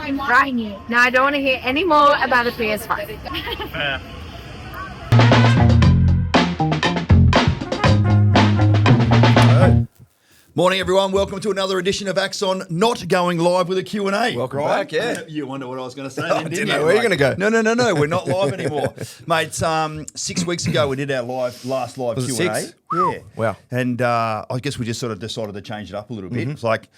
Right. Now I don't want to hear any more about the PS5. Morning, everyone. Welcome to another edition of Axon Not Going Live with a Q&A. Welcome back, yeah. You wonder what I was going to say I then, didn't you? know where you're going to go. No. We're not live anymore. Mate, 6 weeks ago we did our last live Was it Q&A. 6? Yeah. Wow. And I guess we just sort of decided to change it up a little bit. It's like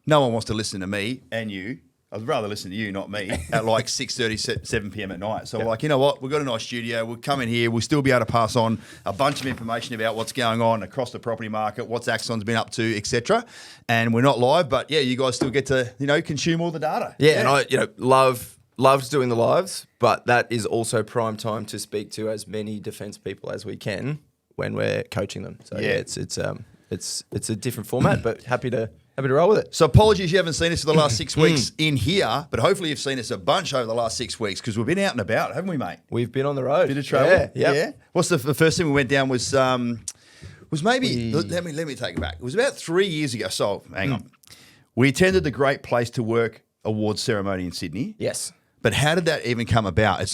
no one wants to listen to me and you. I'd rather listen to you, not me, at like 6:30, 7 p.m. at night. So we're like, you know what? We've got a nice studio. We'll come in here. We'll still be able to pass on a bunch of information about what's going on across the property market, what's Axon's been up to, etc. And we're not live, but yeah, you guys still get to, consume all the data. Yeah, and I, loved doing the lives, but that is also prime time to speak to as many defence people as we can when we're coaching them. So yeah, it's a different format, but happy to roll with it. So apologies you haven't seen us for the last 6 weeks in here, but hopefully you've seen us a bunch over the last 6 weeks because we've been out and about, haven't we, mate? We've been on the road. Bit of travel. Yeah. What's the first thing we went down was maybe let me take it back. It was about 3 years ago. So hang on. We attended the Great Place to Work Awards ceremony in Sydney. Yes. But how did that even come about? I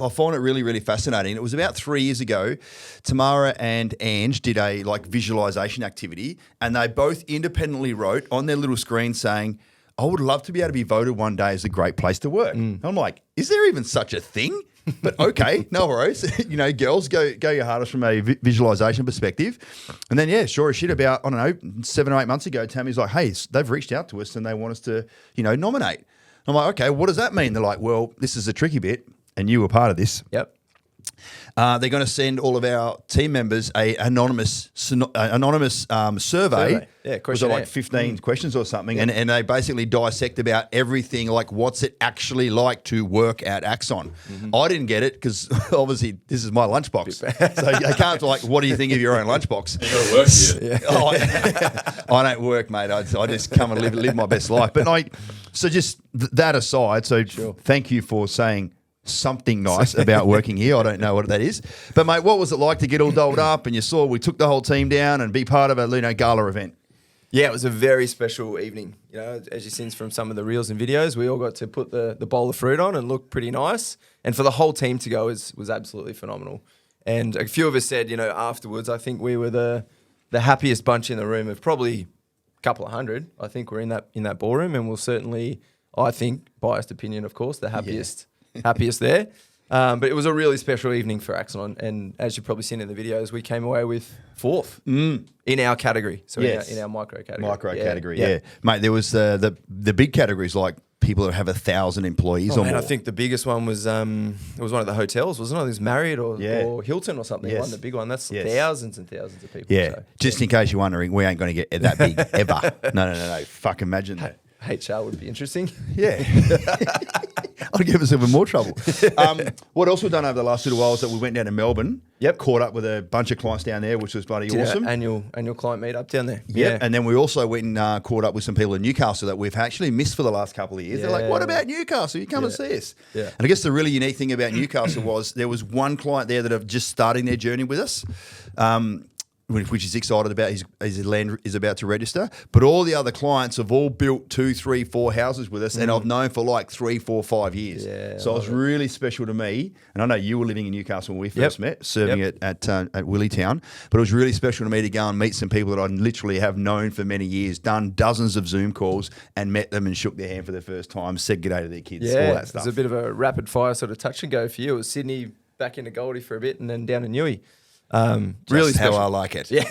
find it really, really fascinating. It was about 3 years ago. Tamara and Ange did a visualization activity, and they both independently wrote on their little screen saying, "I would love to be able to be voted one day as a great place to work." I'm like, is there even such a thing? But okay, no worries. Girls, go your hardest from a visualization perspective. And then, sure as shit, about, 7 or 8 months ago, Tammy's like, hey, they've reached out to us and they want us to, nominate. I'm like, okay, what does that mean? They're like, well, this is a tricky bit, and you were part of this. Yep. They're going to send all of our team members a anonymous survey. Yeah, was it like 15 questions or something? Yep. And they basically dissect about everything, like what's it actually like to work at Axon. I didn't get it because obviously this is my lunchbox. So I can't like, what do you think of your own lunchbox? You got to work here. I don't work, mate. I just come and live my best life. But so just that aside, so thank you for saying something nice about working here. I don't know what that is. But, mate, what was it like to get all dolled up and you saw we took the whole team down and be part of a gala event? Yeah, it was a very special evening. As you've seen from some of the reels and videos, we all got to put the bowl of fruit on and look pretty nice. And for the whole team to go was absolutely phenomenal. And a few of us said, afterwards, I think we were the happiest bunch in the room of probably a couple of hundred. I think we're in that ballroom, and we'll certainly, I think, biased opinion, of course, the happiest. Happiest there. But it was a really special evening for Axon. And as you've probably seen in the videos, we came away with 4th in our category. So in our micro category. Yeah. Mate, there was the big categories like people that have 1,000 employees or more. I think the biggest one was it was one of the hotels, wasn't it? It was Marriott or Hilton or something. One, the big one. That's thousands and thousands of people. Yeah. So, just in case you're wondering, we ain't going to get that big ever. No. Fuck, imagine that. HR would be interesting. Yeah. I'll give us even more trouble. What else we've done over the last little while is that we went down to Melbourne. Yep. Caught up with a bunch of clients down there, which was bloody awesome. Annual client meetup down there. Yeah. And then we also went and caught up with some people in Newcastle that we've actually missed for the last couple of years. Yeah. They're like, what about Newcastle? You come and see us. Yeah. And I guess the really unique thing about Newcastle was there was one client there that are just starting their journey with us. Which is excited about his land is about to register. But all the other clients have all built 2, 3, 4 houses with us, and I've known for like 3, 4, 5 years. Yeah, so it was really special to me. And I know you were living in Newcastle when we first met, serving at Willietown. But it was really special to me to go and meet some people that I literally have known for many years, done dozens of Zoom calls, and met them and shook their hand for the first time, said g'day to their kids, all that stuff. It was a bit of a rapid fire sort of touch and go for you. It was Sydney, back into Goldie for a bit, and then down to Newey. Really special. How I like it. Yeah,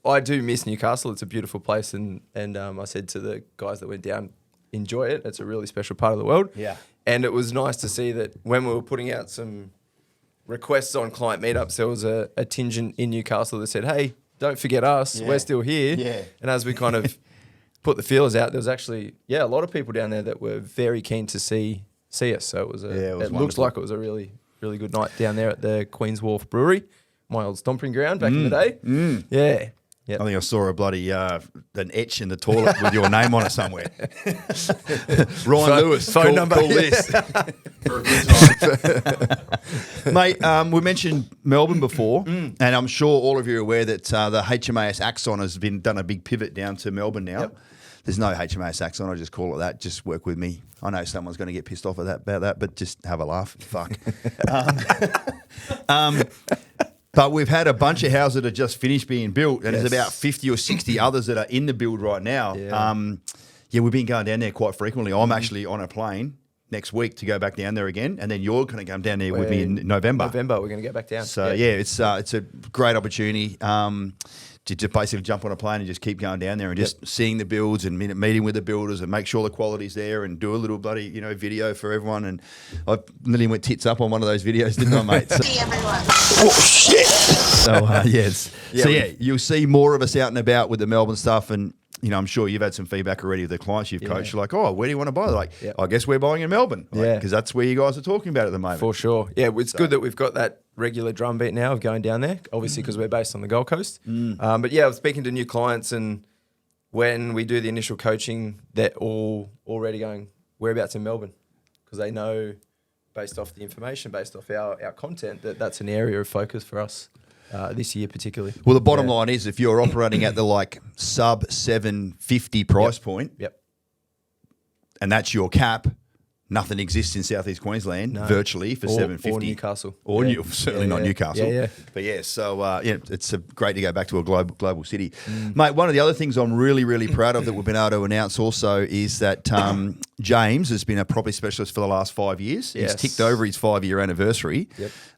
I do miss Newcastle. It's a beautiful place, and I said to the guys that went down, enjoy it. It's a really special part of the world. Yeah, and it was nice to see that when we were putting out some requests on client meetups, there was a tinge in Newcastle that said, "Hey, don't forget us. We're still here." Yeah, and as we kind of put the feelers out, there was actually a lot of people down there that were very keen to see us. So it was it looks like it was a really good night down there at the Queen's Wharf Brewery, my old stomping ground back in the day. Yeah. Yep. I think I saw a bloody an etch in the toilet with your name on it somewhere. Ryan Lewis, phone number. Call this. For a good time. Mate, we mentioned Melbourne before, and I'm sure all of you are aware that the HMAS Axon has done a big pivot down to Melbourne now. Yep. There's no HMAS Axon. I just call it that. Just work with me. I know someone's going to get pissed off about that, but just have a laugh. Fuck. But we've had a bunch of houses that are just finished being built, and there's about 50 or 60 others that are in the build right now. Yeah, we've been going down there quite frequently. I'm actually on a plane next week to go back down there again, and then you're going to come down there with me in November. We're going to get back down. So it's a great opportunity to just basically jump on a plane and just keep going down there and just seeing the builds and meeting with the builders and make sure the quality's there and do a little bloody video for everyone. And I nearly went tits up on one of those videos, didn't I, mate? So, See everyone. oh shit! So you'll see more of us out and about with the Melbourne stuff. And I'm sure you've had some feedback already with the clients you've coached. You're like, oh, where do you want to buy? They're like, I guess we're buying in Melbourne. Because that's where you guys are talking about at the moment. For sure. Yeah, it's good that we've got that regular drumbeat now of going down there, obviously because we're based on the Gold Coast. But yeah, I was speaking to new clients, and when we do the initial coaching, they're all already going, whereabouts in Melbourne? Because they know, based off the information, based off our content, that's an area of focus for us. This year particularly. Well, the bottom line is if you're operating at the sub 750 price point, and that's your cap, nothing exists in Southeast Queensland virtually for 750. Or Newcastle. Or certainly not Newcastle. Yeah. But so it's great to go back to a global city. Mate, one of the other things I'm really, really proud of that we've been able to announce also is that James has been a property specialist for the last 5 years. He's ticked over his 5-year anniversary.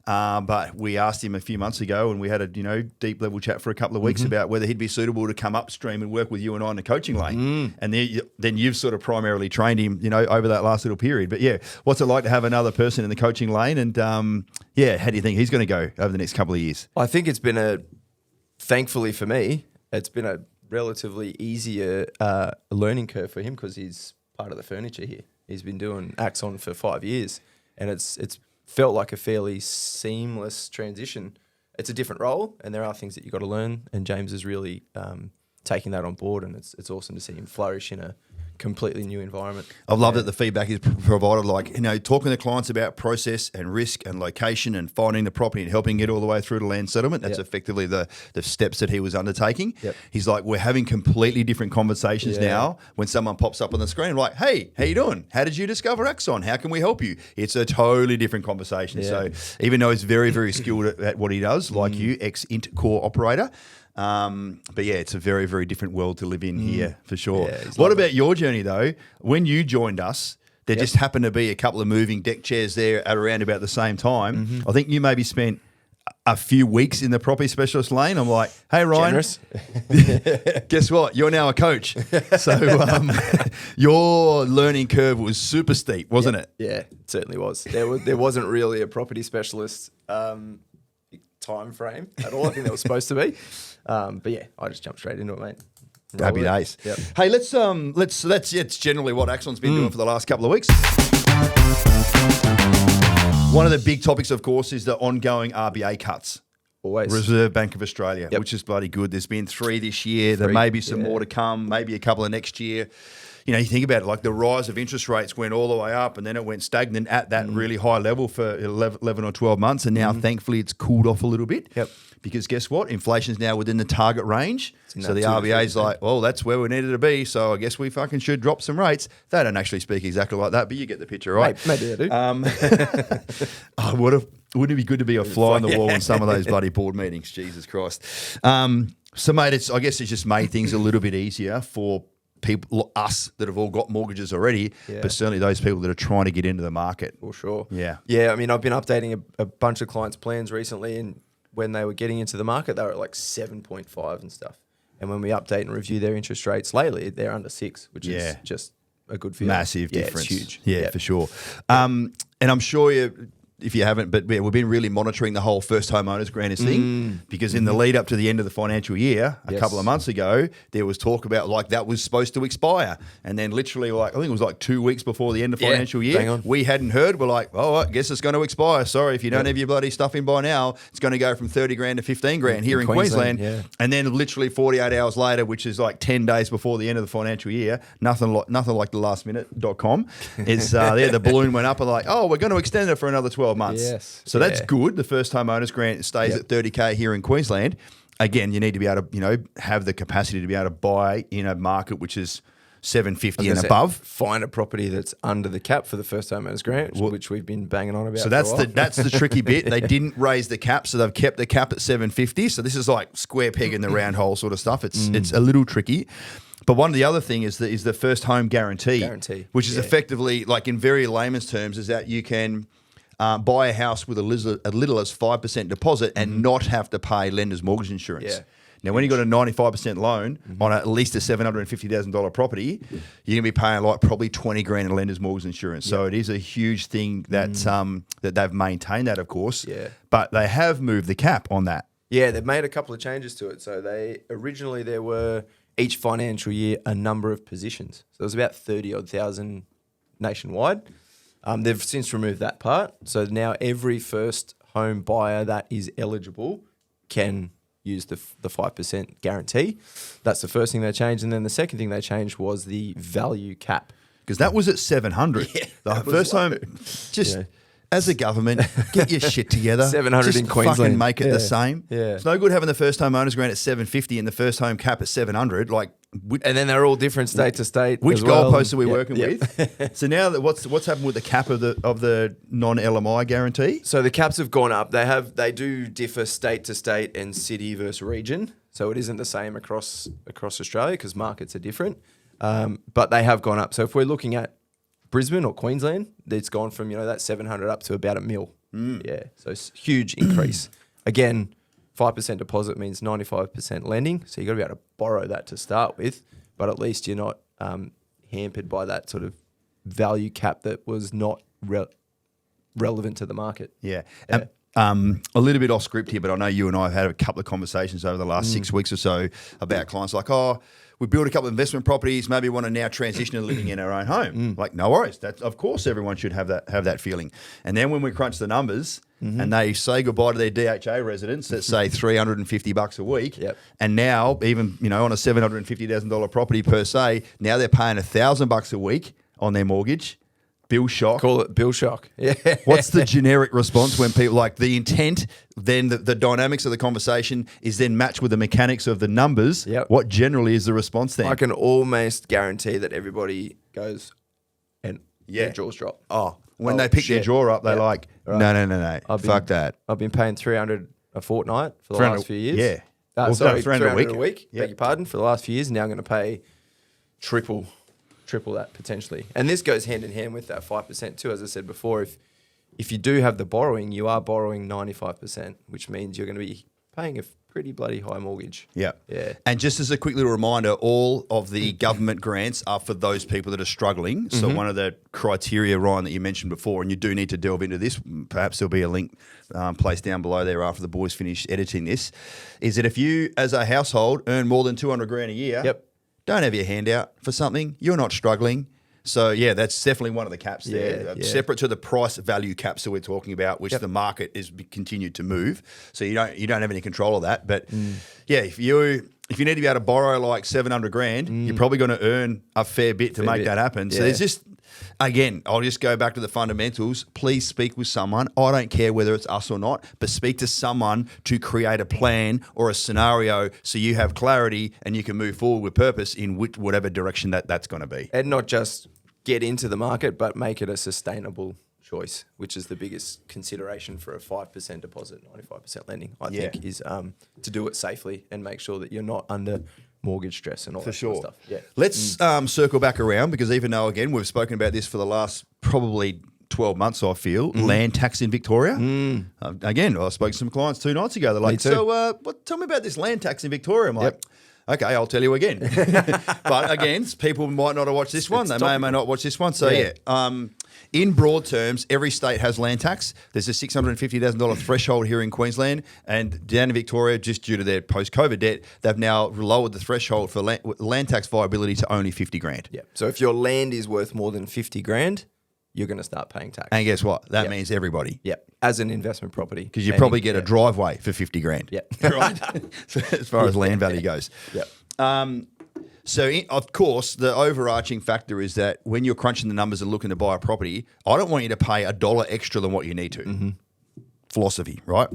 But we asked him a few months ago, and we had a deep level chat for a couple of weeks about whether he'd be suitable to come upstream and work with you and I in the coaching lane. And then you've sort of primarily trained him, over that last little period. But what's it like to have another person in the coaching lane? And how do you think he's going to go over the next couple of years? I think it's been thankfully for me, it's been a relatively easier learning curve for him because he's part of the furniture here. He's been doing Axon for 5 years, and it's felt like a fairly seamless transition. It's a different role, and there are things that you've got to learn, and James is really taking that on board, and it's awesome to see him flourish in a completely new environment. I've loved that the feedback is provided, talking to clients about process and risk and location and finding the property and helping get all the way through to land settlement. That's effectively the steps that he was undertaking. He's like, we're having completely different conversations now when someone pops up on the screen like, hey, how you doing? How did you discover Axon? How can we help you? It's a totally different conversation. So even though he's very, very skilled at what he does, like you, ex-Int core operator, but it's a very, very different world to live in here for sure. What about your journey though? When you joined us, there just happened to be a couple of moving deck chairs there at around about the same time. I think you maybe spent a few weeks in the property specialist lane. I'm like, hey Ryan, guess what? You're now a coach. So your learning curve was super steep, wasn't it? Yeah, it certainly was. There wasn't really a property specialist time frame at all. I think that was supposed to be. But I just jumped straight into it, mate. Happy days. Hey, let's it's generally what Axon's been doing for the last couple of weeks. One of the big topics, of course, is the ongoing RBA cuts. Always. Reserve Bank of Australia, which is bloody good. There's been 3 this year. There may be some more to come, maybe a couple of next year. You think about it, the rise of interest rates went all the way up and then it went stagnant at that really high level for 11 or 12 months. And now, thankfully, it's cooled off a little bit. Because guess what? Inflation's now within the target range. So the RBA's like, well, that's where we needed to be. So I guess we fucking should drop some rates. They don't actually speak exactly like that, but you get the picture, right? Maybe they do. Wouldn't it be good to be a fly on the wall in some of those bloody board meetings? Jesus Christ. So, mate, I guess it's just made things a little bit easier for people, us that have all got mortgages already, but certainly those people that are trying to get into the market. For sure. Yeah. I mean, I've been updating a bunch of clients' plans recently, and when they were getting into the market, they were at 7.5 and stuff. And when we update and review their interest rates lately, they're under 6, which is just a good feeling. Massive difference. It's huge. Yeah, for sure. And I'm sure if you haven't, but we've been really monitoring the whole first homeowners granters thing because in the lead up to the end of the financial year, a couple of months ago, there was talk about that was supposed to expire. And then literally I think it was 2 weeks before the end of financial year, we hadn't heard. We're like, oh, I guess it's going to expire. Sorry, if you don't have your bloody stuff in by now, it's going to go from 30 grand to 15 grand here in Queensland. And then literally 48 hours later, which is 10 days before the end of the financial year, nothing like the lastminute.com is there. The balloon went up and we're going to extend it for another 12 months. So that's good. The first homeowners grant stays at 30K here in Queensland. Again, you need to be able to, have the capacity to be able to buy in a market which is 750 and above. Find a property that's under the cap for the first homeowners grant, which we've been banging on about. So that's for a while. that's the tricky bit. They didn't raise the cap, so they've kept the cap at 750. So this is like square peg in the round hole sort of stuff. It's a little tricky. But one of the other thing is the first home guarantee, which is effectively, like in very layman's terms, is that you can buy a house with as little as 5% deposit and not have to pay lender's mortgage insurance. Yeah. Now, when you've got a 95% loan on at least a $750,000 property, you're going to be paying like probably 20 grand in lender's mortgage insurance. So it is a huge thing that that they've maintained that, of course. Yeah. But they have moved the cap on that. Yeah, they've made a couple of changes to it. So originally there were each financial year a number of positions. So there was about 30-odd thousand nationwide. They've since removed that part. So now every first home buyer that is eligible can use the 5% guarantee. That's the first thing they changed. And then the second thing they changed was the value cap. Because that was at 700. Yeah, the that was first low. home, just as a government, get your shit together. 700 just in Queensland. fucking make it the same. Yeah. It's no good having the first home owners grant at 750 and the first home cap at 700. Like, And then they're all different state to state. which as well. goalposts are we Yeah, working yeah. with? So now that what's happened with the cap of the non-LMI guarantee? So the caps have gone up. They do differ state to state and city versus region. So it isn't the same across Australia because markets are different. But they have gone up. So if we're looking at Brisbane or Queensland, it's gone from that 700 up to about $1 million. Yeah, so it's a huge increase. Again, 5% deposit means 95% lending. So you've got to be able to borrow that to start with. But at least you're not hampered by that sort of value cap that was not relevant to the market. Yeah. A little bit off script here, but I know you and I have had a couple of conversations over the last 6 weeks or so about clients like, we built a couple of investment properties, maybe want to now transition to living in our own home. Like, no worries. Of course, everyone should have that feeling. And then when we crunch the numbers and they say goodbye to their DHA residents that say $350 a week, and now even on a $750,000 property per se, now they're paying $1,000 a week on their mortgage. Bill shock. Call it bill shock. Yeah. What's the generic response when people like the intent, then the dynamics of the conversation is then matched with the mechanics of the numbers? Yep. What generally is the response then? I can almost guarantee that everybody goes and their jaws drop. When they pick their jaw up, they're like, Right. no, fuck that. I've been paying $300 a fortnight for the last few years. Yeah. Well, sorry, $300 $300 a week. Yep. Beg your pardon, for the last few years. Now I'm going to pay triple that potentially. And this goes hand in hand with that 5% too. As I said before, if you do have the borrowing, you are borrowing 95%, which means you're going to be paying a pretty bloody high mortgage. Yeah. Yeah. And just as a quick little reminder, all of the government grants are for those people that are struggling. So one of the criteria, Ryan, that you mentioned before, and you do need to delve into this, perhaps there'll be a link placed down below there after the boys finish editing this, is that if you, as a household, earn more than 200 grand a year, don't have your hand out for something, you're not struggling. So, yeah, that's definitely one of the caps there. Separate to the price value caps that we're talking about, which the market is continued to move. So you don't have any control of that. But, yeah, if you need to be able to borrow like 700 grand, you're probably going to earn a fair bit to make that happen. So there's just, again, I'll just go back to the fundamentals. Please speak with someone. I don't care whether it's us or not, but speak to someone to create a plan or a scenario so you have clarity and you can move forward with purpose in whatever direction that's going to be. And not just get into the market, but make it a sustainable choice, which is the biggest consideration for a 5% deposit, 95% lending, I think, is to do it safely and make sure that you're not under mortgage stress and all that sort of stuff. Yeah. Let's circle back around because even though, again, we've spoken about this for the last probably 12 months, I feel, land tax in Victoria. Again, I spoke to some clients 2 nights ago. They're like, so tell me about this land tax in Victoria. I'm like, okay, I'll tell you again. But again, people might not have watched this one. They may or may not watch this one. So in broad terms, every state has land tax. There's a $650,000 threshold here in Queensland, and down in Victoria, just due to their post-COVID debt, they've now lowered the threshold for land tax viability to only 50 grand. Yeah. So if your land is worth more than 50 grand, you're going to start paying tax. And guess what? That means everybody. Yeah. As an investment property. Because you probably get a driveway for 50 grand. Yeah. Right? So as far as land value goes. Yeah. So, of course, the overarching factor is that when you're crunching the numbers and looking to buy a property, I don't want you to pay $1 extra than what you need to. Philosophy, right?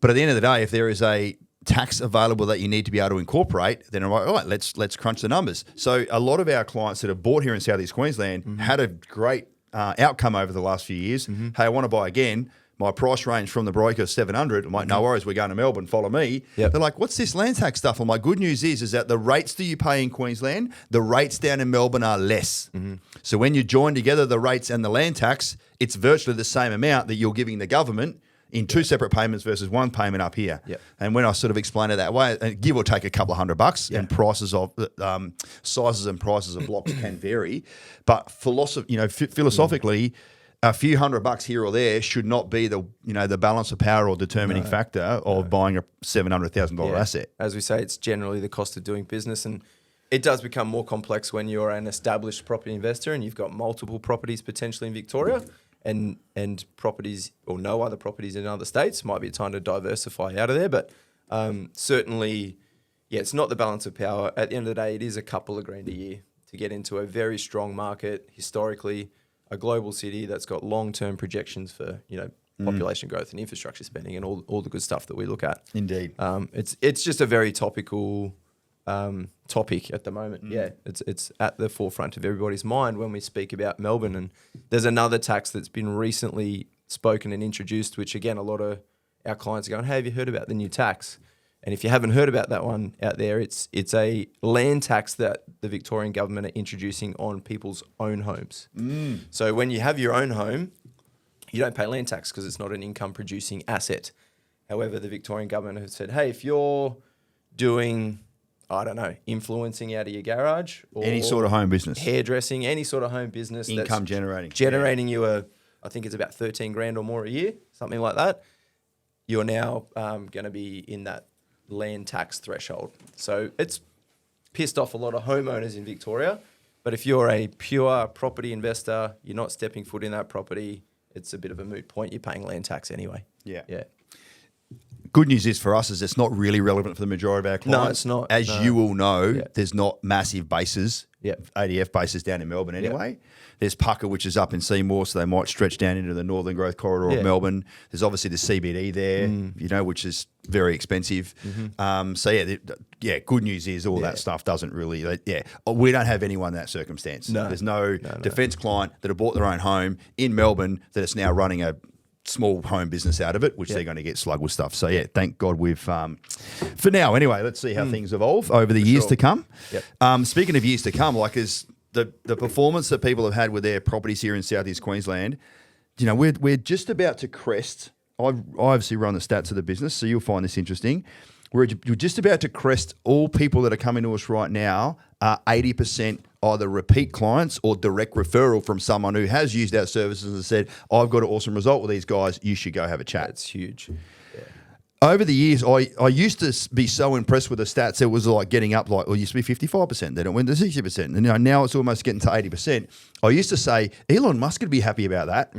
But at the end of the day, if there is a tax available that you need to be able to incorporate, then I'm like, all right, let's crunch the numbers. So a lot of our clients that have bought here in Southeast Queensland had a great outcome over the last few years. Hey, I want to buy again. My price range from the broker is 700. I'm like, no worries, we're going to Melbourne, follow me. Yep. They're like, what's this land tax stuff? I'm like, good news is that the rates that you pay in Queensland, the rates down in Melbourne are less. So when you join together the rates and the land tax, it's virtually the same amount that you're giving the government in two separate payments versus one payment up here. Yep. And when I sort of explain it that way, give or take a couple of $100, and prices of sizes and prices of blocks can vary, but philosophically, a few $100 here or there should not be the balance of power or determining factor of buying a $700,000 asset. As we say, it's generally the cost of doing business, and it does become more complex when you're an established property investor and you've got multiple properties potentially in Victoria and properties or no other properties in other states. Might be a time to diversify out of there, but certainly, it's not the balance of power. At the end of the day, it is a couple of grand a year to get into a very strong market historically. A global city that's got long-term projections for population growth and infrastructure spending and all the good stuff that we look at. Indeed, it's just a very topical topic at the moment. Yeah, it's at the forefront of everybody's mind when we speak about Melbourne. And there's another tax that's been recently spoken and introduced, which again a lot of our clients are going, "Hey, have you heard about the new tax?" And if you haven't heard about that one out there, it's a land tax that the Victorian government are introducing on people's own homes. So when you have your own home, you don't pay land tax because it's not an income-producing asset. However, the Victorian government has said, hey, if you're doing, I don't know, influencing out of your garage or any sort of home business, hairdressing, any sort of home business, income that's generating you I think it's about 13 grand or more a year, something like that. You're now going to be in that land tax threshold. So it's pissed off a lot of homeowners in Victoria, but if you're a pure property investor, you're not stepping foot in that property, it's a bit of a moot point. You're paying land tax anyway. Yeah. Good news is for us is it's not really relevant for the majority of our clients. No, it's not. As No. you all know, there's not massive bases, Yep. ADF bases down in Melbourne anyway. There's Pucka, which is up in Seymour, so they might stretch down into the northern growth corridor of Melbourne. There's obviously the CBD there, which is very expensive. Good news is all that stuff doesn't really, we don't have anyone in that circumstance. No. There's no defence client that have bought their own home in Melbourne that is now running a small home business out of it, which they're going to get slugged with stuff. So, thank God we've, for now anyway, let's see how things evolve over the years to come. Yep. Speaking of years to come, like is the performance that people have had with their properties here in Southeast Queensland, we're just about to crest. I obviously run the stats of the business, so you'll find this interesting. We're just about to crest all people that are coming to us right now are 80% either repeat clients or direct referral from someone who has used our services and said, I've got an awesome result with these guys, you should go have a chat. That's huge. Over the years, I used to be so impressed with the stats. It was like getting up it used to be 55%. Then it went to 60%. And now it's almost getting to 80%. I used to say, Elon Musk would be happy about that.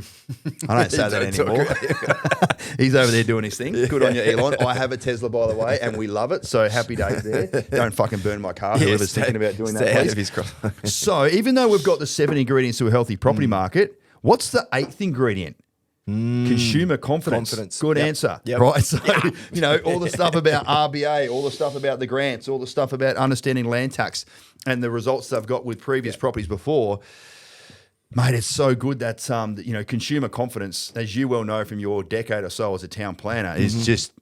I don't say that anymore. He's over there doing his thing. Good on you, Elon. I have a Tesla, by the way, and we love it. So happy days there. Don't fucking burn my car. Whoever's thinking about doing that, please. So even though we've got the 7 ingredients to a healthy property market, what's the 8th ingredient? Consumer confidence. Good answer. Yep. Right. So, all the stuff about RBA, all the stuff about the grants, all the stuff about understanding land tax and the results they've got with previous properties before. Mate, it's so good that, consumer confidence, as you well know from your decade or so as a town planner, is just,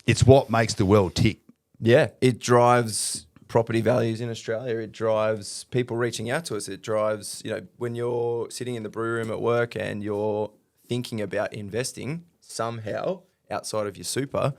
it's what makes the world tick. Yeah. It drives property values in Australia. It drives people reaching out to us. It drives, when you're sitting in the brew room at work and you're thinking about investing somehow outside of your super,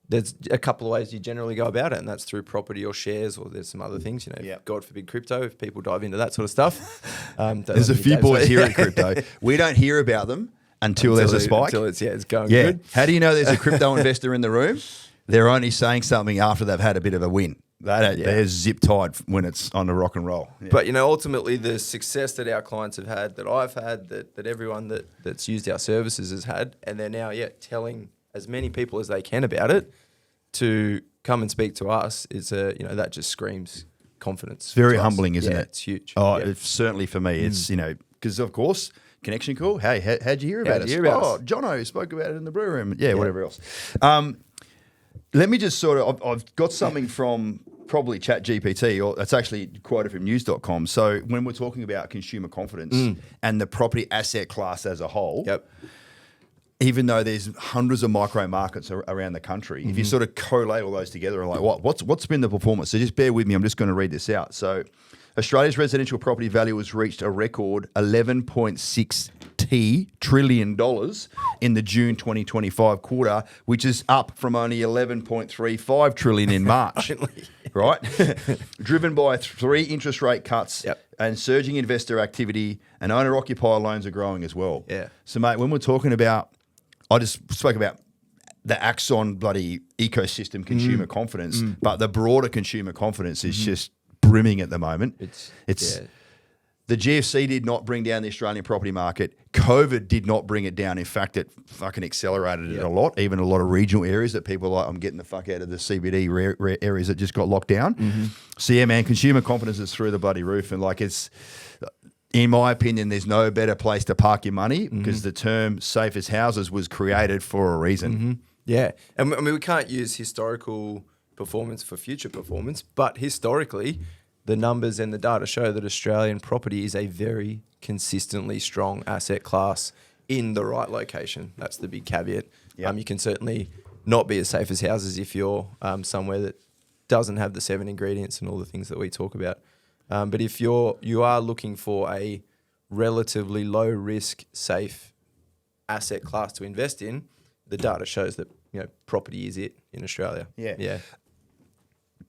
there's a couple of ways you generally go about it, and that's through property or shares, or there's some other things, God forbid crypto, if people dive into that sort of stuff. There's a few boys here in crypto. We don't hear about them until there's a spike. Until it's going good. How do you know there's a crypto investor in the room? They're only saying something after they've had a bit of a win. They're zip tied when it's on the rock and roll. Yeah. But, ultimately the success that our clients have had, that I've had, that everyone that's used our services has had, and they're now, telling as many people as they can about it to come and speak to us, is that just screams confidence. It's very humbling, isn't it? It's huge. Oh, it's certainly for me. It's, because of course, connection call. Hey, how'd you hear about us? Jono spoke about it in the brew room. Yeah, whatever else. let me just sort of, I've got something from probably ChatGPT, or it's actually quoted from news.com. So when we're talking about consumer confidence and the property asset class as a whole, even though there's hundreds of micro markets around the country, if you sort of collate all those together and like, what's been the performance? So just bear with me. I'm just going to read this out. So Australia's residential property value has reached a record $11.6 trillion in the June 2025 quarter, which is up from only $11.35 trillion in March. Right? Driven by 3 interest rate cuts and surging investor activity, and owner-occupier loans are growing as well. Yeah. So, mate, when we're talking about, I just spoke about the Axon bloody ecosystem consumer confidence, but the broader consumer confidence is just brimming at the moment. It's the GFC did not bring down the Australian property market. COVID did not bring it down. In fact, it fucking accelerated it a lot. Even a lot of regional areas that people are like, I'm getting the fuck out of the CBD rare areas that just got locked down. So yeah, man, consumer confidence is through the bloody roof, and like it's, in my opinion, there's no better place to park your money because the term "safe as houses" was created for a reason. Yeah, and I mean we can't use historical performance for future performance, but historically, the numbers and the data show that Australian property is a very consistently strong asset class in the right location. That's the big caveat. You can certainly not be as safe as houses if you're somewhere that doesn't have the 7 ingredients and all the things that we talk about. But if you are looking for a relatively low risk, safe asset class to invest in, the data shows that property is it in Australia. Yeah.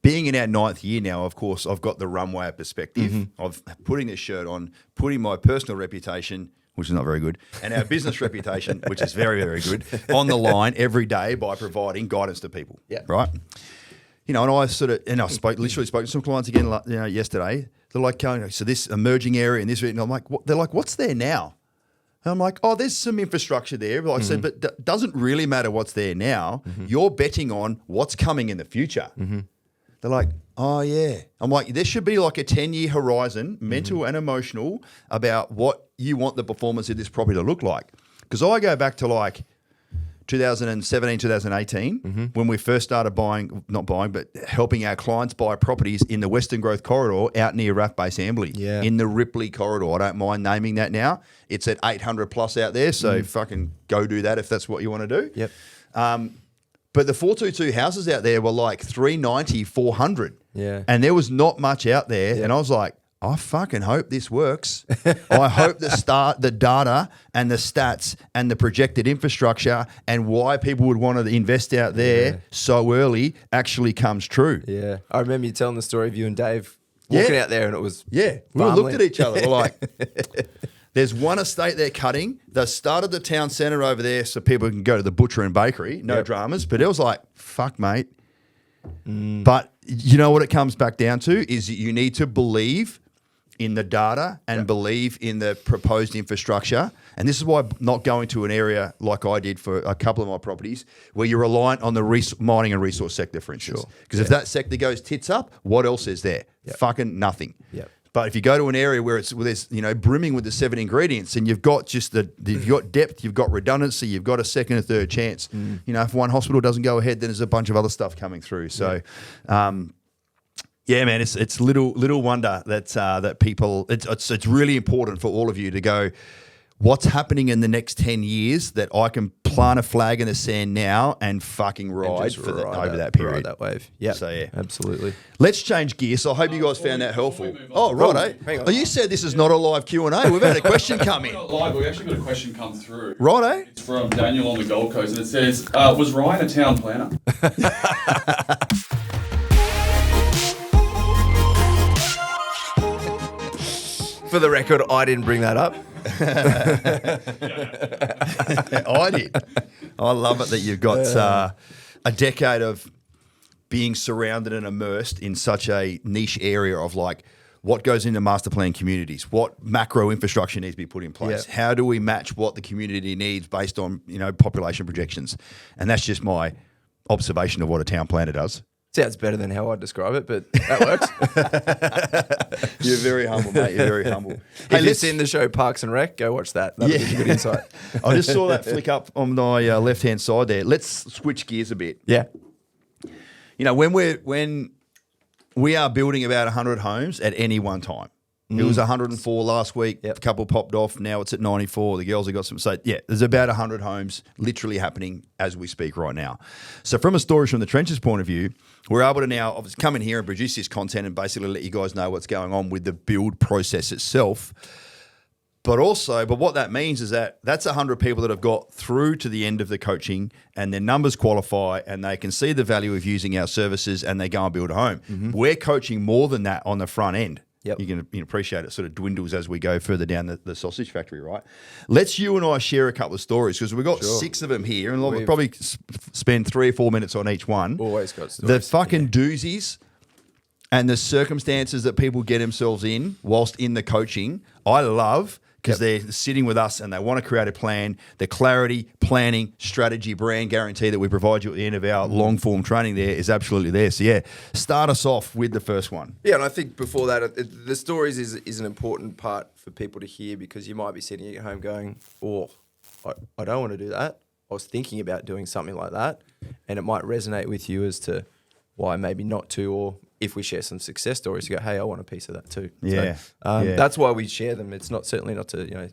Being in our 9th year now, of course, I've got the runway perspective of putting this shirt on, putting my personal reputation, which is not very good, and our business reputation, which is very, very good, on the line every day by providing guidance to people. Right? And I literally spoke to some clients again yesterday. They're like, so this emerging area and this, and I'm like, they're like, what's there now? And I'm like, there's some infrastructure there. Like I said, but it doesn't really matter what's there now. You're betting on what's coming in the future. They're like, oh, yeah. I'm like, there should be like a 10-year horizon, mental and emotional, about what you want the performance of this property to look like. Because I go back to like 2017, 2018, when we first started helping our clients buy properties in the Western Growth Corridor out near RAF Base Amberley, in the Ripley Corridor. I don't mind naming that now. It's at 800 plus out there, so fucking go do that if that's what you want to do. But the 422 houses out there were like 390, 400. And there was not much out there. And I was like, I fucking hope this works. I hope the data and the stats and the projected infrastructure and why people would want to invest out there so early actually comes true. I remember you telling the story of you and Dave walking out there, and it was we looked at each other. We're like, there's one estate they're cutting. They started the town centre over there so people can go to the butcher and bakery. No dramas. But it was like, fuck, mate. But you know what it comes back down to is that you need to believe in the data and believe in the proposed infrastructure. And this is why not going to an area like I did for a couple of my properties where you're reliant on the mining and resource sector, for instance. Because if that sector goes tits up, what else is there? Fucking nothing. But if you go to an area where there's brimming with the 7 ingredients, and you've got you've got depth, you've got redundancy, you've got a second and third chance. If one hospital doesn't go ahead, then there's a bunch of other stuff coming through. So, yeah, man, it's little wonder that people. It's really important for all of you to go. What's happening in the next 10 years that I can plant a flag in the sand now and fucking ride over that period. Ride that wave. Yeah. So, yeah. Absolutely. Let's change gears. So I hope you guys found that helpful. Oh, right, eh? Oh, you said this is not a live Q&A. We've had a question come in. Not live, we actually got a question come through. Right, eh? It's from Daniel on the Gold Coast, and it says, was Ryan a town planner? For the record, I didn't bring that up. I did. I love it that you've got a decade of being surrounded and immersed in such a niche area of like what goes into master plan communities, what macro infrastructure needs to be put in place, how do we match what the community needs based on population projections, and that's just my observation of what a town planner does. Sounds better than how I describe it, but that works. You're very humble, mate. You're very humble. If you've seen the show Parks and Rec, go watch that. That'll give you good insight. I just saw that flick up on my left-hand side there. Let's switch gears a bit. Yeah. when we are building about 100 homes at any one time. It was 104 last week. Yep. A couple popped off. Now it's at 94. The girls have got some. So, yeah, there's about 100 homes literally happening as we speak right now. So from a Stories from the Trenches point of view, we're able to now obviously come in here and produce this content and basically let you guys know what's going on with the build process itself. But what that means is that's 100 people that have got through to the end of the coaching and their numbers qualify and they can see the value of using our services and they go and build a home. Mm-hmm. We're coaching more than that on the front end. Yep. You can appreciate it sort of dwindles as we go further down the sausage factory, right? Let's you and I share a couple of stories because we've got 6 of them here and we'll probably spend 3 or 4 minutes on each one. Always got stories. The fucking doozies and the circumstances that people get themselves in whilst in the coaching, I love because they're sitting with us and they want to create a plan. The clarity, planning, strategy, brand guarantee that we provide you at the end of our long-form training there is absolutely there. So, yeah, start us off with the first one. Yeah, and I think before that, the stories is an important part for people to hear because you might be sitting at home going, I don't want to do that. I was thinking about doing something like that, and it might resonate with you as to why maybe not to, or if we share some success stories, you go, hey, I want a piece of that too. Yeah. So, that's why we share them. It's certainly not to,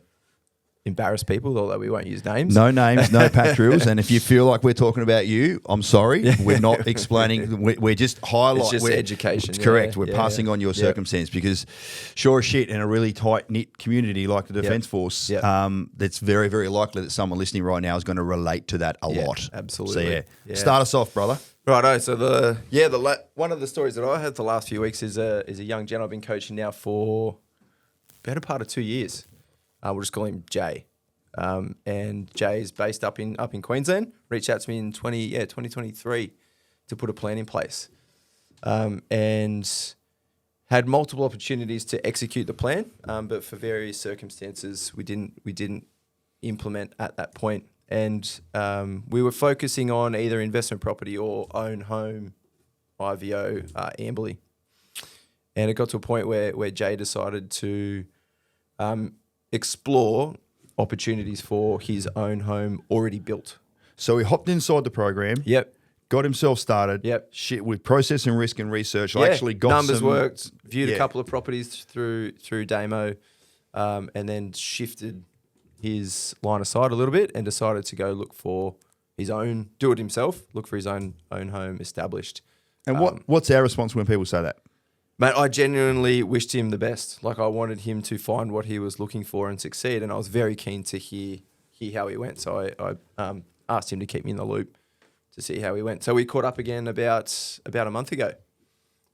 embarrass people, although we won't use names. No names, no pat drills. And if you feel like we're talking about you, I'm sorry. We're not explaining. We're just highlighting. It's just education. Correct. We're passing on your circumstance because sure as shit in a really tight-knit community like the Defence Force, it's very, very likely that someone listening right now is going to relate to that a lot. Absolutely. So, start us off, brother. Righto. So one of the stories that I heard the last few weeks is a young gent I've been coaching now for better part of 2 years. We'll just call him Jay. And Jay is based up in Queensland. Reached out to me in 2023 to put a plan in place. And had multiple opportunities to execute the plan, but for various circumstances we didn't implement at that point. And we were focusing on either investment property or own home, IVO, Amberley. And it got to a point where Jay decided to explore opportunities for his own home already built. So he hopped inside the program. Yep. Got himself started. Yep. Shit with process and risk and research. I actually got numbers worked. Viewed a couple of properties through Damo, and then shifted his line of sight a little bit and decided to go look for his own, do it himself, look for his own home established. And what's our response when people say that? Mate, I genuinely wished him the best. Like I wanted him to find what he was looking for and succeed, and I was very keen to hear how he went. So I asked him to keep me in the loop to see how he went. So we caught up again about a month ago.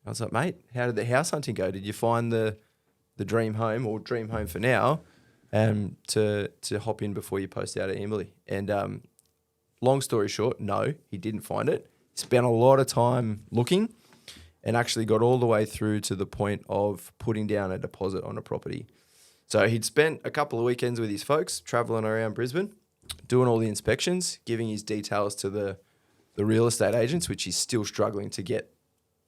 I was like, mate, how did the house hunting go? Did you find the dream home or dream home for now, to hop in before you post out at Amberley? And long story short, no, he didn't find it. He spent a lot of time looking, and actually got all the way through to the point of putting down a deposit on a property. So he'd spent a couple of weekends with his folks traveling around Brisbane, doing all the inspections, giving his details to the real estate agents, which he's still struggling to get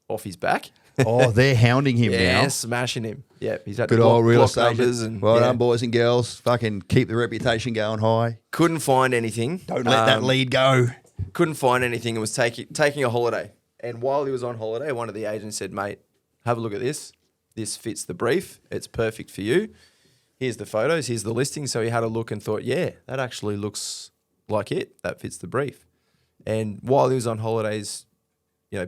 off his back. Oh, they're hounding him now. Yeah, smashing him. Yeah, he's had Good to old real block estate numbers. agent. And, Well done, boys and girls. Fucking keep the reputation going high. Couldn't find anything. Don't let that lead go. Couldn't find anything and was taking a holiday. And while he was on holiday, one of the agents said, mate, have a look at this. This fits the brief. It's perfect for you. Here's the photos. Here's the listing. So he had a look and thought, yeah, that actually looks like it. That fits the brief. And while he was on holidays,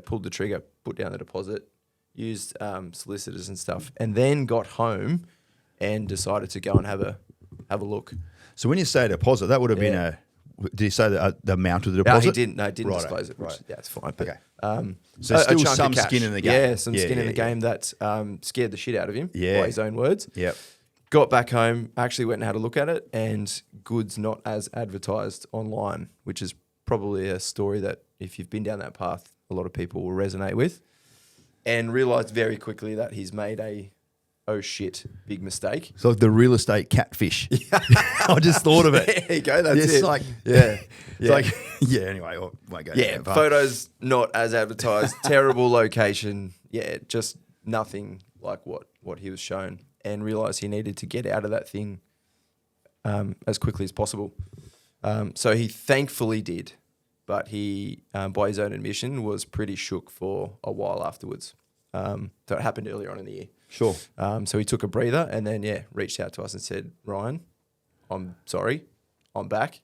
pulled the trigger, put down the deposit, used solicitors and stuff, and then got home and decided to go and have a look. So when you say deposit, that would have been a... Did he say the amount of the deposit? No, he didn't. No, he didn't disclose it. Which, right. Yeah, it's fine. But, okay. So still a chunk some of cash. skin in the game. Yeah, some skin in the game that scared the shit out of him, by his own words. Yep. Got back home, actually went and had a look at it, and goods not as advertised online, which is probably a story that if you've been down that path, a lot of people will resonate with, and realised very quickly that he's made a big mistake. It's like the real estate catfish. I just thought of it. There you go. That's it's it. Like, yeah. It's like, anyway, I won't go Yeah, down that photos not as advertised, terrible location. Yeah, just nothing like what he was shown, and realised he needed to get out of that thing as quickly as possible. So he thankfully did, but he, by his own admission, was pretty shook for a while afterwards. So it happened earlier on in the year. Sure. So he took a breather and then, reached out to us and said, Ryan, I'm sorry, I'm back.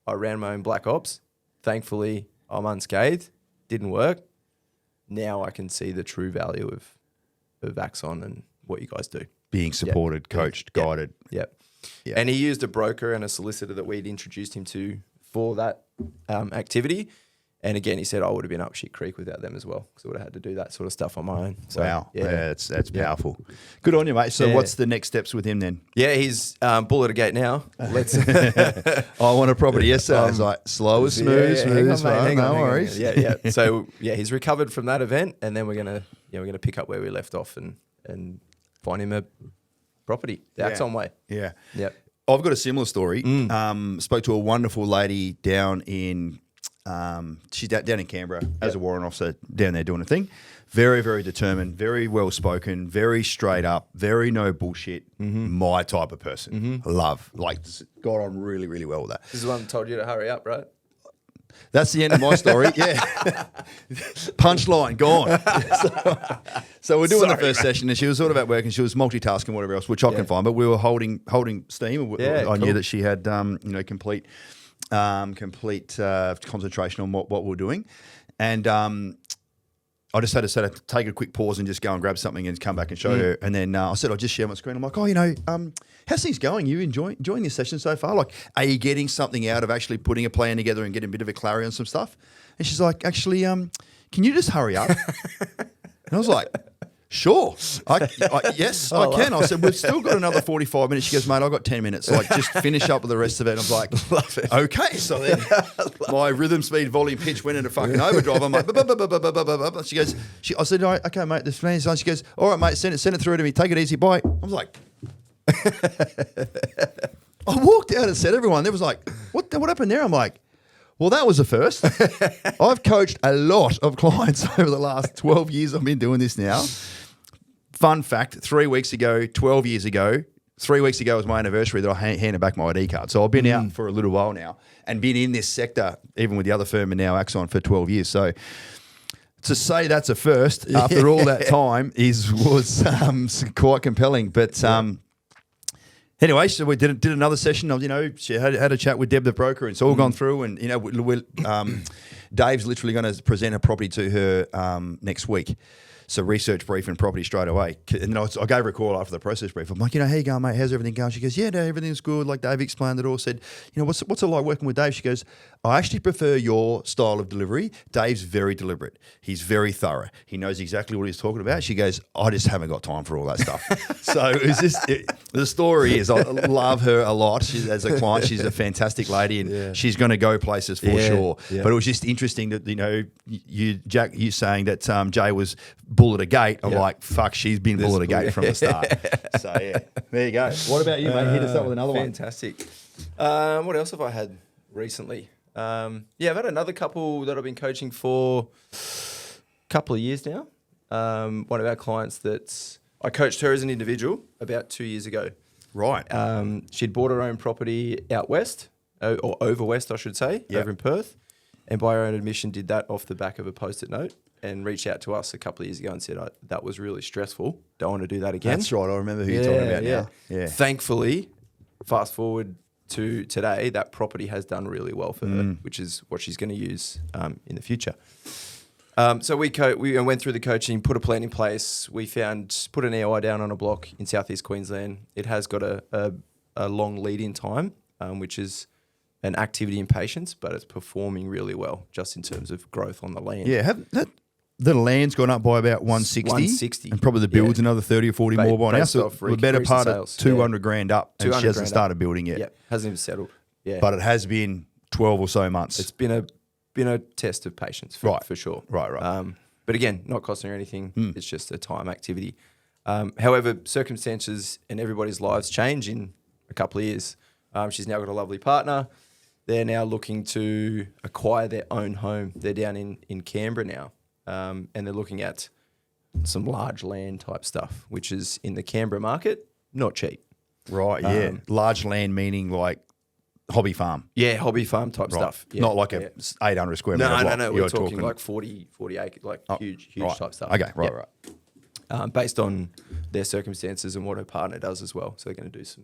I ran my own black ops. Thankfully, I'm unscathed. Didn't work. Now I can see the true value of Axon and what you guys do. Being supported, coached, guided. Yep. Yeah. And he used a broker and a solicitor that we'd introduced him to for that activity. And again, he said I would have been up shit creek without them as well, because I would have had to do that sort of stuff on my own. So, Wow. Yeah, that's powerful. Good on you, mate. So what's the next steps with him then? Yeah, he's bull at a gate now. Let's. I want a property yesterday. I was like, slow as smooth, smooth. No worries. Yeah. So he's recovered from that event, and then we're gonna pick up where we left off and find him a property the Axon way. Yeah. Yep. I've got a similar story. Spoke to a wonderful lady down in she's down in Canberra as a warrant officer down there doing a thing. Very, very determined, very well spoken, very straight up, very no bullshit. My type of person. Love. Like, got on really, really well with that. This is the one that told you to hurry up, right? That's the end of my story. Yeah. Punchline, gone. So we're doing the first session, and she was sort of at work, and she was multitasking, whatever else, which I can find, but we were holding steam. I knew that she had complete concentration on what we were doing. And I just had to sort of take a quick pause and just go and grab something and come back and show her. And then I said, I'll just share my screen. I'm like, how's things going? You enjoying this session so far? Like, are you getting something out of actually putting a plan together and getting a bit of a clarity on some stuff? And she's like, actually, can you just hurry up? And I was like, sure. Yes, I can. I said, we've still got another 45 minutes. She goes, mate, I've got 10 minutes. Like, just finish up with the rest of it. And I was like, love it. Okay. So then my rhythm, speed, volume, pitch went into fucking overdrive. I'm like, she goes, I said, all right, okay, mate, this plan's done. She goes, all right, mate, send it through to me. Take it easy. Bye. I was like, I walked out and said, everyone, there was like, what happened there? I'm like, well, that was a first. I've coached a lot of clients over the last 12 years I've been doing this now. Fun fact, 3 weeks ago, 12 years ago, 3 weeks ago was my anniversary that I handed back my ID card. So I've been out for a little while now and been in this sector, even with the other firm and now Axon, for 12 years. So to say that's a first after all that time was quite compelling. But anyway, so we did another session of, she had a chat with Deb, the broker, and it's all gone through. And, Dave's literally going to present a property to her next week. So research brief and property straight away. And I gave her a call after the process brief. I'm like, how you going, mate? How's everything going? She goes, yeah, everything's good. Like Dave explained it all. Said, what's it like working with Dave? She goes, I actually prefer your style of delivery. Dave's very deliberate. He's very thorough. He knows exactly what he's talking about. She goes, I just haven't got time for all that stuff. So it was the story is I love her a lot. As a client, she's a fantastic lady, and she's going to go places for sure. Yeah. But it was just interesting that, Jack, you saying that Jay was bull at a gate. I'm like, fuck, she's been bull at a gate from the start. So yeah, there you go. What about you, mate? Hit us up with another fantastic. What else have I had recently? I've had another couple that I've been coaching for a couple of years now. One of our clients that I coached her as an individual about 2 years ago. Right. She'd bought her own property out west, or over west, I should say, over in Perth. And by her own admission, did that off the back of a Post-it note and reached out to us a couple of years ago and said, that was really stressful. Don't want to do that again. That's right. I remember who you're talking about now. Yeah. Thankfully, fast forward to today, that property has done really well for her, which is what she's going to use in the future. So we went through the coaching, put a plan in place. We put an EOI down on a block in southeast Queensland. It has got a long lead-in time, which is an activity in patience, but it's performing really well just in terms of growth on the land. Yeah, the land's gone up by about 160. And probably the build's another 30 or 40 more by now. So the better part of 200 grand up, and she hasn't started building yet. Yep, hasn't even settled. Yeah, but it has been 12 or so months. It's been a test of patience for sure. Right. But again, not costing her anything. It's just a time activity. However, circumstances and everybody's lives change in a couple of years. She's now got a lovely partner. They're now looking to acquire their own home. They're down in Canberra now. And they're looking at some large land type stuff, which is in the Canberra market, not cheap. Right, yeah. Large land meaning like hobby farm. Yeah, hobby farm type Right. stuff. Yeah. Not like a 800 square metre block. No. You're We're talking like 40 acres, like huge right. type stuff. Okay, right, Yeah. right. Based on their circumstances and what her partner does as well. So they're going to do some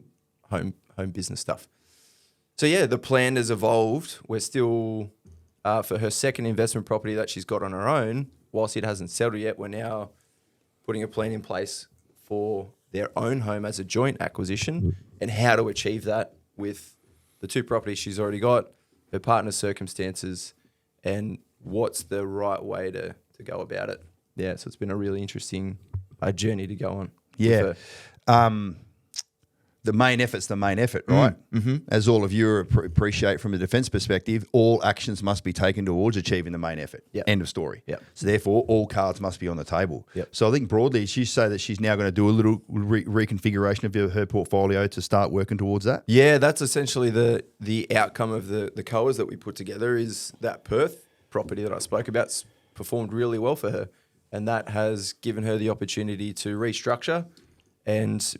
home business stuff. So yeah, the plan has evolved. We're still, for her second investment property that she's got on her own, whilst it hasn't settled yet, we're now putting a plan in place for their own home as a joint acquisition and how to achieve that with the two properties she's already got, her partner's circumstances, and what's the right way to go about it. Yeah, so it's been a really interesting journey to go on. Yeah. The main effort's the main effort, right? Mm-hmm. As all of you appreciate from a defence perspective, all actions must be taken towards achieving the main effort. Yep. End of story. Yep. So therefore, all cards must be on the table. Yep. So I think broadly, she say that she's now going to do a little reconfiguration of her portfolio to start working towards that. Yeah, that's essentially the outcome of the COAs that we put together. Is that Perth property that I spoke about performed really well for her, and that has given her the opportunity to restructure and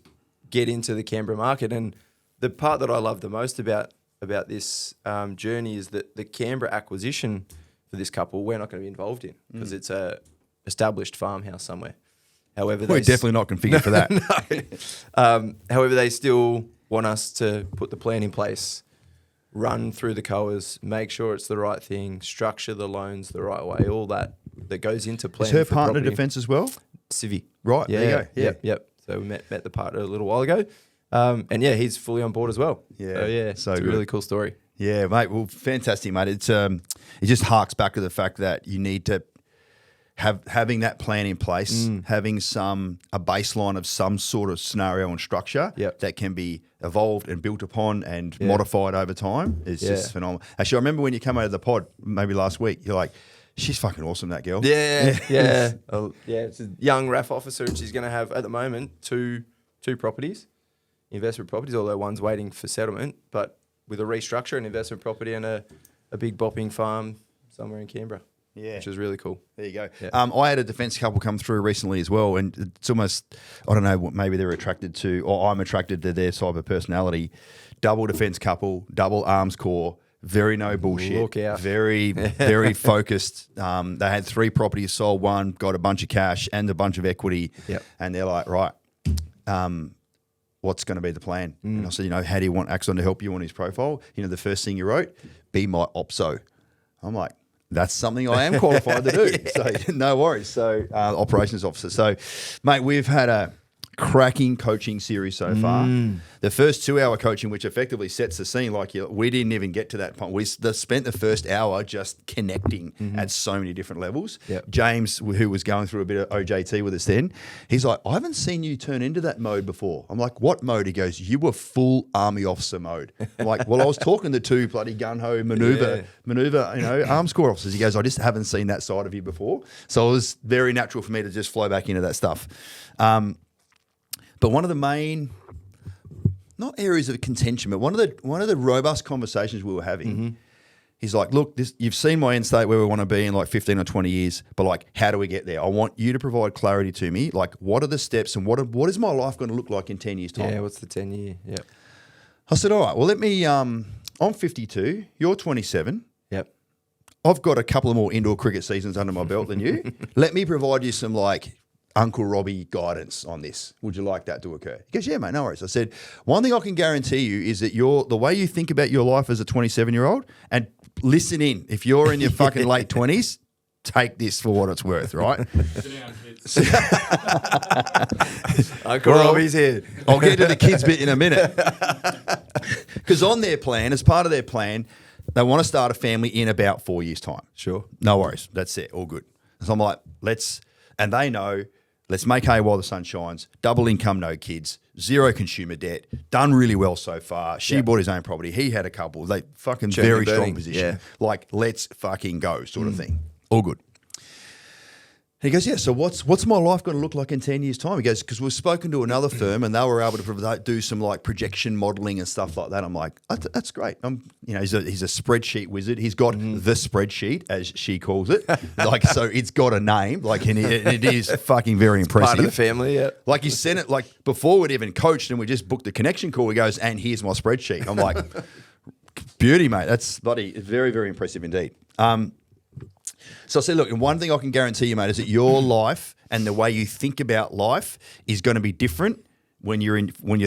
get into the Canberra market. And the part that I love the most about this journey is that the Canberra acquisition for this couple, we're not going to be involved in because it's a established farmhouse somewhere. However, We're definitely not configured for that. however, they still want us to put the plan in place, run through the COAs, make sure it's the right thing, structure the loans the right way, all that goes into Is planning. her for partner property. defence as well? Civvy. Right, Yeah, there you go. Yeah. Yep. So we met the partner a little while ago. And yeah, he's fully on board as well. Yeah, So yeah, so it's a good. really cool story. Yeah, mate. Well, fantastic, mate. It's it just harks back to the fact that you need to having that plan in place, having a baseline of some sort of scenario and structure Yep. that can be evolved and built upon and Yeah. modified over time. It's just phenomenal. Actually, I remember when you came out of the pod maybe last week, you're like, she's fucking awesome, that girl. Yeah. It's a young RAF officer, and she's going to have at the moment two properties, investment properties, although one's waiting for settlement, but with a restructure, an investment property and a big bopping farm somewhere in Canberra. Yeah. Which is really cool. There you go. Yeah. I had a defence couple come through recently as well, and it's almost, I don't know, maybe they're attracted to, or I'm attracted to their type of personality. Double defence couple, double arms corps, very no bullshit. Look out. Very, very focused. They had 3 properties, sold one, got a bunch of cash and a bunch of equity. Yep. And they're like, right, what's going to be the plan? And I said, how do you want Axon to help you on his profile? The first thing you wrote, be my OPSO. I'm like, that's something I am qualified to do. So no worries. So operations officer. So, mate, we've had a cracking coaching series so far. The first 2-hour coaching, which effectively sets the scene, we didn't even get to that point. We spent the first hour just connecting at so many different levels. Yep. James, who was going through a bit of OJT with us then, he's like, I haven't seen you turn into that mode before. I'm like, what mode? He goes, you were full army officer mode. I'm like, well, I was talking to 2 bloody gun-ho maneuver, arms corps officers. He goes, I just haven't seen that side of you before. So it was very natural for me to just flow back into that stuff. But one of the main, not areas of contention, but one of the robust conversations we were having, he's like, look, you've seen my end state where we want to be in like 15 or 20 years, but how do we get there? I want you to provide clarity to me. What are the steps and what is my life going to look like in 10 years' time? Yeah, what's the 10-year? Yeah. I said, all right, well, let me, I'm 52, you're 27. Yep. I've got a couple of more indoor cricket seasons under my belt than you. Let me provide you some Uncle Robbie guidance on this. Would you like that to occur? He goes, yeah, mate, no worries. I said, one thing I can guarantee you is that the way you think about your life as a 27-year-old, and listen in, if you're in your fucking late 20s, take this for what it's worth, right? Sit down, kids. Uncle Robbie's here. I'll get to the kids bit in a minute. Because on their plan, as part of their plan, they want to start a family in about 4 years' time. Sure. No worries. That's it. All good. So I'm like, and they know, let's make hay while the sun shines, double income, no kids, 0 consumer debt, done really well so far. She bought his own property. He had a couple. They fucking Churning very and strong burning. position. Yeah. Let's fucking go sort of thing. All good. He goes, yeah, so what's my life going to look like in 10 years' time? He goes, because we've spoken to another firm and they were able to do some projection modelling and stuff like that. I'm like, that's great. He's a spreadsheet wizard. He's got the spreadsheet, as she calls it. So it's got a name. And it is fucking very impressive. Part of the family, yeah. He sent it, before we'd even coached and we just booked the connection call, he goes, and here's my spreadsheet. I'm like, Beauty, mate. That's bloody very, very impressive indeed. So I said, look, and one thing I can guarantee you, mate, is that your life and the way you think about life is going to be different when you're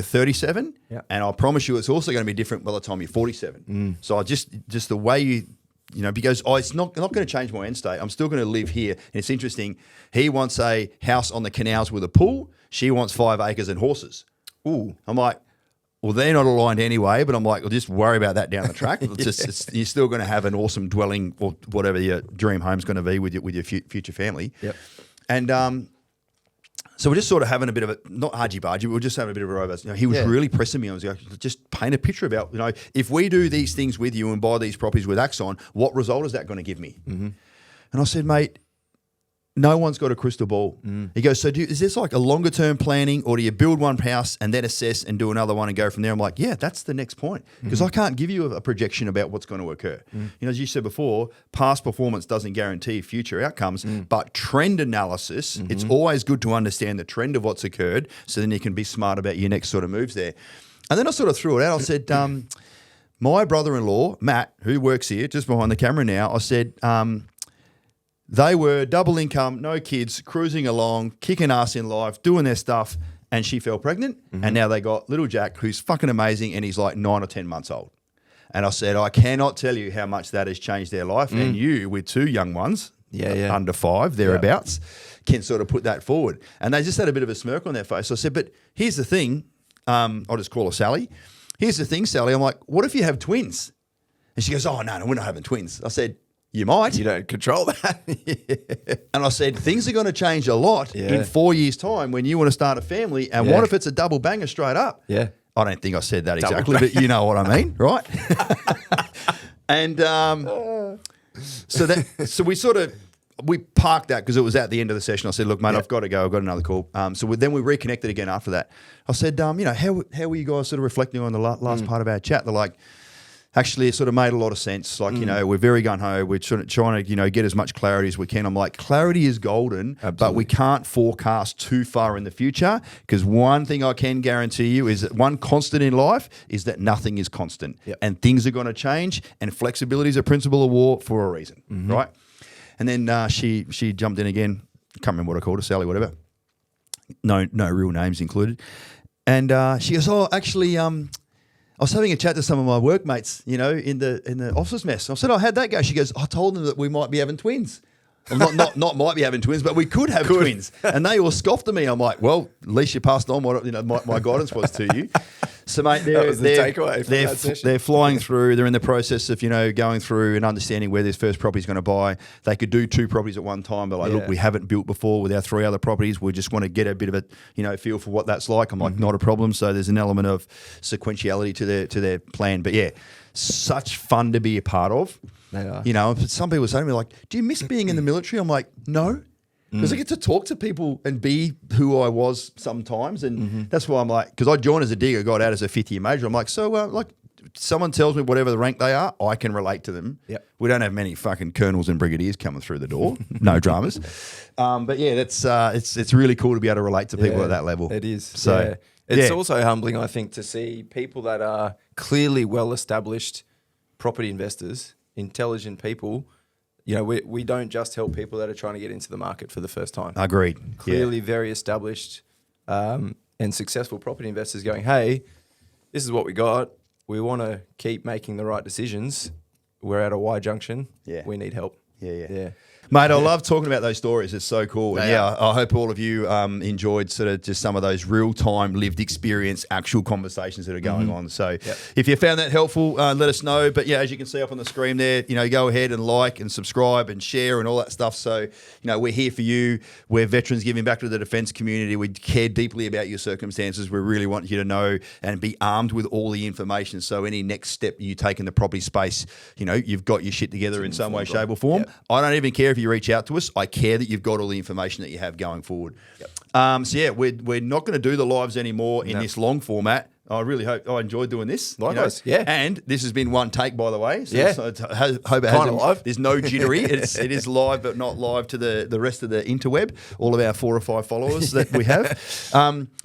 37, and I promise you, it's also going to be different by the time you're 47. So I just the way you know, because it's not going to change my end state. I'm still going to live here, and it's interesting. He wants a house on the canals with a pool. She wants 5 acres and horses. Ooh, I'm like, well, they're not aligned anyway, but I'm like, well, just worry about that down the track. You're still going to have an awesome dwelling or whatever your dream home's going to be with your future family. Yep. And so we're just sort of having a bit of a, not argy-bargy, but we're just having a bit of a robust. You know, he was really pressing me. I was like, just paint a picture about, you know, if we do these things with you and buy these properties with Axon, what result is that going to give me? Mm-hmm. And I said, mate, no one's got a crystal ball. He goes, so is this like a longer term planning, or do you build one house and then assess and do another one and go from there? I'm like, yeah, that's the next point, because I can't give you a projection about what's going to occur. You know, as you said before, past performance doesn't guarantee future outcomes, but trend analysis, it's always good to understand the trend of what's occurred, so then you can be smart about your next sort of moves there. And then I sort of threw it out. I said, my brother-in-law, Matt, who works here just behind the camera now, I said, they were double income, no kids, cruising along, kicking ass in life, doing their stuff, and she fell pregnant. And now they got little Jack, who's fucking amazing, and he's like 9 or 10 months old. And I said, I cannot tell you how much that has changed their life. And you, with 2 young ones, under 5, thereabouts, can sort of put that forward. And they just had a bit of a smirk on their face. So I said, but here's the thing. I'll just call her Sally. Here's the thing, Sally. I'm like, what if you have twins? And she goes, oh, no, we're not having twins. I said, you might. You don't control that. And I said, things are going to change a lot in 4 years' time when you want to start a family. And what if it's a double banger straight up? Yeah. I don't think I said that exactly, but you know what I mean, right? And so we parked that because it was at the end of the session. I said, look, mate, I've got to go. I've got another call. Then we reconnected again after that. I said, you know, how were you guys sort of reflecting on the last part of our chat? They're like, actually, it sort of made a lot of sense. Like, you know, we're very gung-ho. We're trying to, you know, get as much clarity as we can. I'm like, clarity is golden, but we can't forecast too far in the future, because one thing I can guarantee you is that one constant in life is that nothing is constant. And things are going to change, and flexibility is a principle of war for a reason, right? And then she jumped in again. Can't remember what I called her, Sally, whatever. No real names included. And she goes, oh, actually, I was having a chat to some of my workmates, you know, in the office mess. I said, how'd that go? She goes, I told them that we might be having twins. Well, not might be having twins, but we could have twins. And they all scoffed at me. I'm like, well, at least you passed on what, you know, my guidance was to you. So, mate, they're flying through. They're in the process of, you know, going through and understanding where this first property is going to buy. They could do 2 properties at one time, but like, look, we haven't built before with our 3 other properties. We just want to get a bit of a, you know, feel for what that's like. I'm like, not a problem. So there's an element of sequentiality to their plan. But yeah, such fun to be a part of. They are. You know, some people say to me like, do you miss being in the military? I'm like, no. Because I get to talk to people and be who I was sometimes. And that's why I'm like, because I joined as a digger, got out as a 5th-year major. I'm like, so like someone tells me whatever the rank they are, I can relate to them. Yep. We don't have many fucking colonels and brigadiers coming through the door. No dramas. But yeah, that's it's really cool to be able to relate to people at that level. It is. So it's also humbling, I think, to see people that are clearly well-established property investors, intelligent people. You know, we don't just help people that are trying to get into the market for the first time. Agreed. Clearly very established and successful property investors going, hey, this is what we got. We want to keep making the right decisions. We're at a Y junction. Yeah. We need help. Yeah. Mate, I love talking about those stories. It's so cool. And I hope all of you enjoyed sort of just some of those real-time lived experience, actual conversations that are going on. So if you found that helpful, let us know. But yeah, as you can see up on the screen there, you know, go ahead and like and subscribe and share and all that stuff. So, you know, we're here for you. We're veterans giving back to the defence community. We care deeply about your circumstances. We really want you to know and be armed with all the information. So any next step you take in the property space, you know, you've got your shit together in some way, shape or form. I don't even care if you reach out to us. I care that you've got all the information that you have going forward. So yeah, we're not going to do the lives anymore in this long format. I really hope I enjoyed doing this. Likewise, yeah. And this has been one take, by the way. So Yeah. hope it hasn't. live. There's no jittery. It is live, but not live to the rest of the interweb. All of our 4 or 5 followers that we have.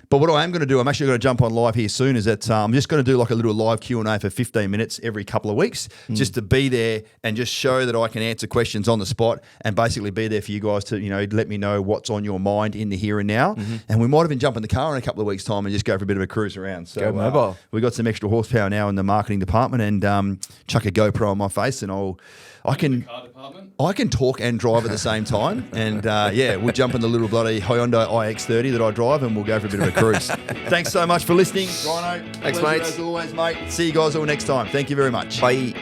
But what I am going to do, I'm actually going to jump on live here soon, is that I'm just going to do like a little live Q&A for 15 minutes every couple of weeks, just to be there and just show that I can answer questions on the spot and basically be there for you guys to, let me know what's on your mind in the here and now. And we might even jump in the car in a couple of weeks' time and just go for a bit of a cruise around. So Go mobile. we got some extra horsepower now in the marketing department, and chuck a GoPro on my face, and I can talk and drive at the same time. And we'll jump in the little bloody Hyundai iX30 that I drive, and we'll go for a bit of a cruise. Thanks so much for listening, Rhino. Thanks, Pleasure mates. as always, mate. See you guys all next time. Thank you very much. Bye.